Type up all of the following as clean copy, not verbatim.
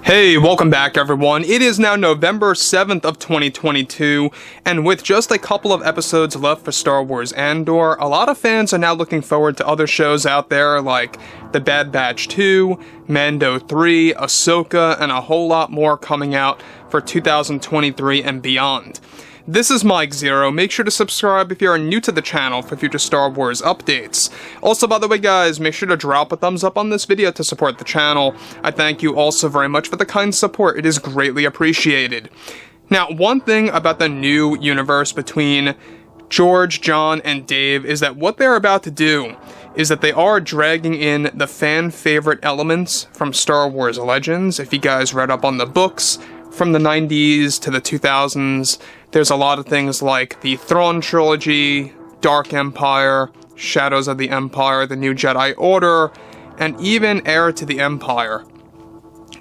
Hey, welcome back everyone. It is now November 7th of 2022, and with just a couple of episodes left for Star Wars Andor, a lot of fans are now looking forward to other shows out there like The Bad Batch 2, Mando 3, Ahsoka, and a whole lot more coming out for 2023 and beyond. This is Mike Zero. Make sure to subscribe if you are new to the channel for future Star Wars updates. Also, by the way guys, make sure to drop a thumbs up on this video to support the channel. I thank you also very much for the kind support. It is greatly appreciated. Now, one thing about the new universe between George, John, and Dave is that what they're about to do is that they are dragging in the fan favorite elements from Star Wars Legends. If you guys read up on the books from the 90s to the 2000s, there's a lot of things like the Thrawn trilogy, Dark Empire, Shadows of the Empire, the New Jedi Order, and even Heir to the Empire.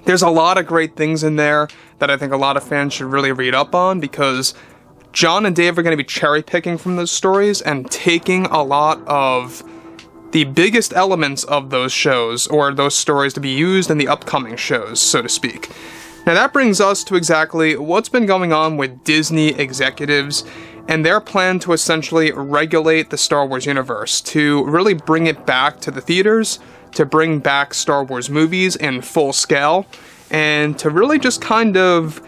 There's a lot of great things in there that I think a lot of fans should really read up on, because John and Dave are going to be cherry picking from those stories and taking a lot of the biggest elements of those shows, or those stories, to be used in the upcoming shows, so to speak. Now that brings us to exactly what's been going on with Disney executives and their plan to essentially regulate the Star Wars universe, to really bring it back to the theaters, to bring back Star Wars movies in full scale, and to really just kind of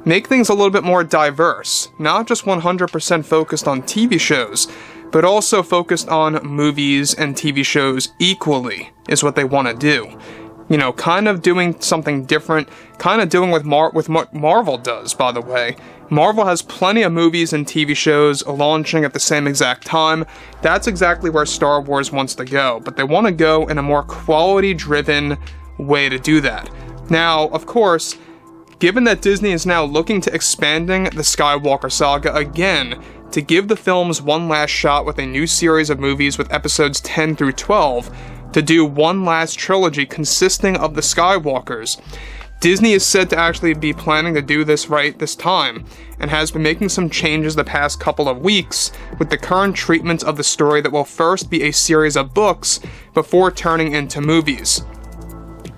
make things a little bit more diverse, not just 100% focused on TV shows, but also focused on movies and TV shows equally, is what they want to do. You know, kind of doing something different, kind of doing what Marvel does, by the way. Marvel has plenty of movies and TV shows launching at the same exact time. That's exactly where Star Wars wants to go, but they want to go in a more quality-driven way to do that. Now, of course, given that Disney is now looking to expanding the Skywalker saga again, to give the films one last shot with a new series of movies with episodes 10 through 12, to do one last trilogy consisting of the Skywalkers. Disney is said to actually be planning to do this right this time, and has been making some changes the past couple of weeks with the current treatment of the story that will first be a series of books before turning into movies.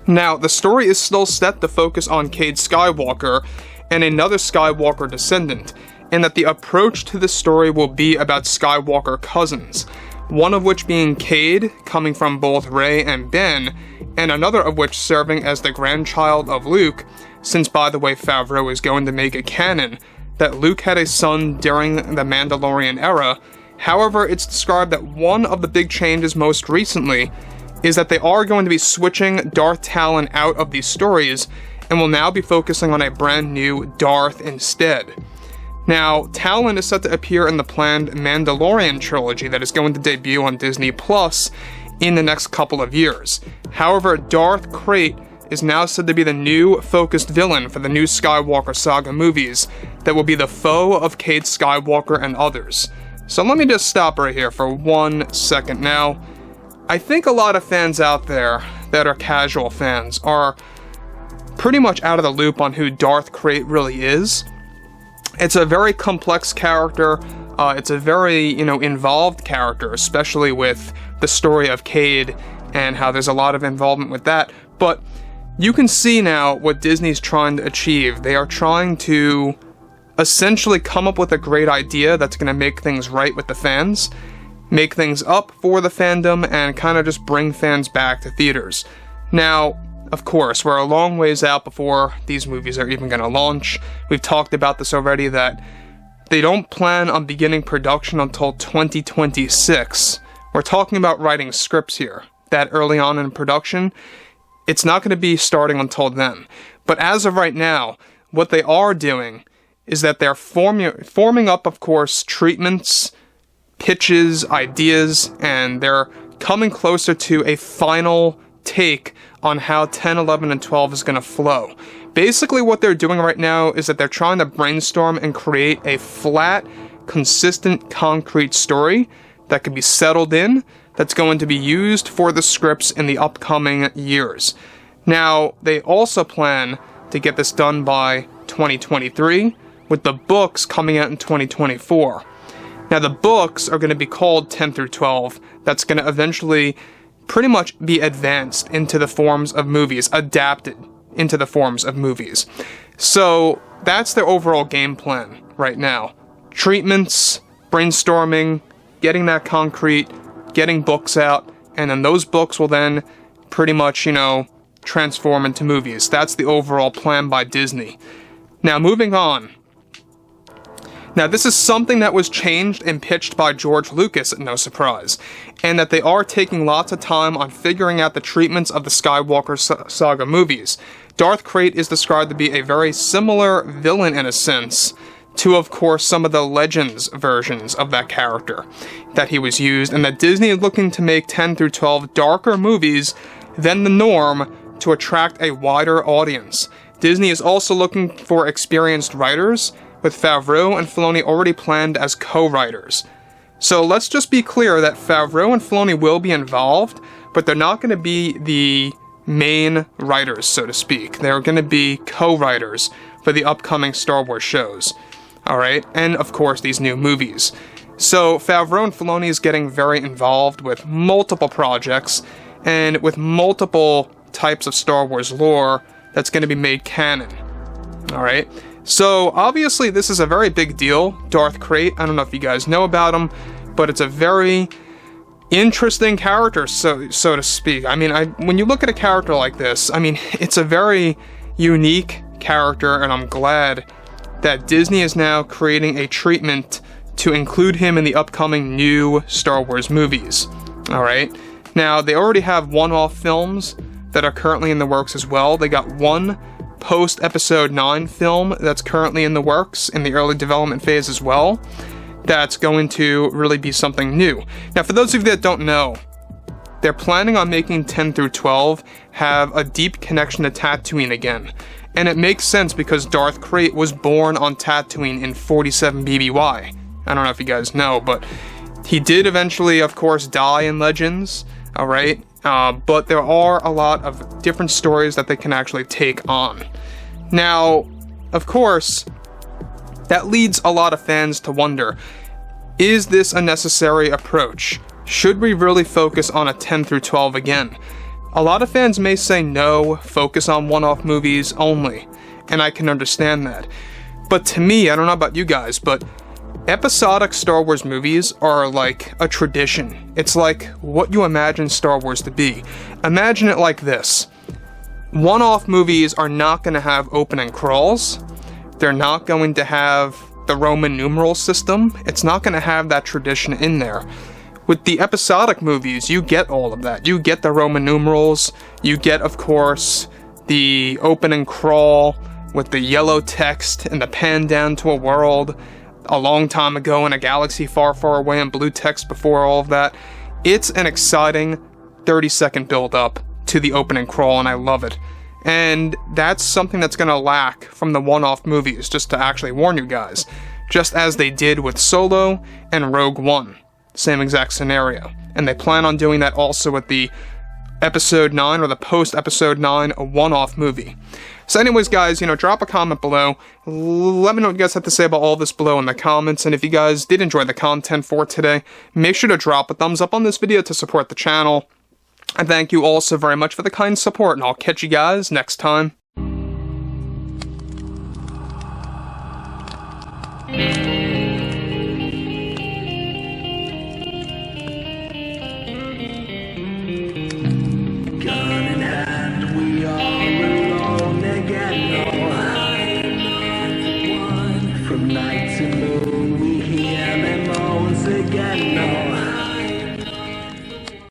Now, the story is still set to focus on Cade Skywalker and another Skywalker descendant, and that the approach to the story will be about Skywalker cousins, one of which being Cade, coming from both Rey and Ben, and another of which serving as the grandchild of Luke, since, by the way, FAVREAU is going to make it canon that Luke had a son during the Mandalorian era. However, it's described that one of the big changes most recently is that they are going to be switching Darth Talon out of these stories, and will now be focusing on a brand new Darth instead. Now, Talon is set to appear in the planned Mandalorian trilogy that is going to debut on Disney Plus in the next couple of years. However, Darth Krayt is now said to be the new focused villain for the new Skywalker saga movies that will be the foe of Cade Skywalker and others. So let me just stop right here for 1 second. Now, I think a lot of fans out there that are casual fans are pretty much out of the loop on who Darth Krayt really is. It's a very complex character, it's a very, involved character, especially with the story of Cade and how there's a lot of involvement with that, but you can see now what Disney's trying to achieve. They are trying to essentially come up with a great idea that's going to make things right with the fans, make things up for the fandom, and kind of just bring fans back to theaters. Now, of course, we're a long ways out before these movies are even going to launch. We've talked about this already, that they don't plan on beginning production until 2026. We're talking about writing scripts here. That early on in production, it's not going to be starting until then. But as of right now, what they are doing is that they're forming up, of course, treatments, pitches, ideas, and they're coming closer to a final take on how 10, 11, and 12 is going to flow. Basically what they're doing right now is that they're trying to brainstorm and create a flat, consistent, concrete story that can be settled in, that's going to be used for the scripts in the upcoming years. Now, they also plan to get this done by 2023, with the books coming out in 2024. Now, the books are going to be called 10 through 12. That's going to eventually pretty much be advanced into the forms of movies, adapted into the forms of movies. So that's their overall game plan right now. Treatments, brainstorming, getting that concrete, getting books out, and then those books will then pretty much, transform into movies. That's the overall plan by Disney. Now, moving on. Now, this is something that was changed and pitched by George Lucas, no surprise, and that they are taking lots of time on figuring out the treatments of the Skywalker saga movies. Darth Krayt is described to be a very similar villain in a sense to, of course, some of the Legends versions of that character that he was used, and that Disney is looking to make 10 through 12 darker movies than the norm to attract a wider audience. Disney is also looking for experienced writers, with Favreau and Filoni already planned as co-writers. So let's just be clear that Favreau and Filoni will be involved, but they're not going to be the main writers, so to speak. They're going to be co-writers for the upcoming Star Wars shows. Alright? And, of course, these new movies. So Favreau and Filoni is getting very involved with multiple projects, and with multiple types of Star Wars lore that's going to be made canon. Alright? So, obviously, this is a very big deal. Darth Krayt, I don't know if you guys know about him, but it's a very interesting character, so to speak. I mean, when you look at a character like this, I mean, it's a very unique character, and I'm glad that Disney is now creating a treatment to include him in the upcoming new Star Wars movies. Alright? Now, they already have one-off films that are currently in the works as well. They got one post-Episode 9 film that's currently in the works, in the early development phase as well, that's going to really be something new. Now, for those of you that don't know, they're planning on making 10 through 12 have a deep connection to Tatooine again. And it makes sense because Darth Krayt was born on Tatooine in 47 BBY. I don't know if you guys know, but he did eventually, of course, die in Legends, alright? But there are a lot of different stories that they can actually take on. Now, of course, that leads a lot of fans to wonder, is this a necessary approach? Should we really focus on a 10 through 12 again? A lot of fans may say no, focus on one-off movies only, and I can understand that. But to me, I don't know about you guys, but episodic Star Wars movies are like a tradition. It's like what you imagine Star Wars to be. Imagine it like this. One-off movies are not going to have opening crawls. They're not going to have the Roman numeral system. It's not going to have that tradition in there. With the episodic movies, you get all of that. You get the Roman numerals. You get, of course, the opening crawl with the yellow text and the pan down to a world a long time ago in a galaxy far, far away, and blue text before all of that. It's an exciting 30-second build-up to the opening crawl, and I love it. And that's something that's going to lack from the one-off movies, just to actually warn you guys. Just as they did with Solo and Rogue One. Same exact scenario. And they plan on doing that also with the Episode 9 or the post-Episode 9 one-off movie. So anyways, guys, drop a comment below. Let me know what you guys have to say about all this below in the comments. And if you guys did enjoy the content for today, make sure to drop a thumbs up on this video to support the channel. And thank you all so very much for the kind support, and I'll catch you guys next time.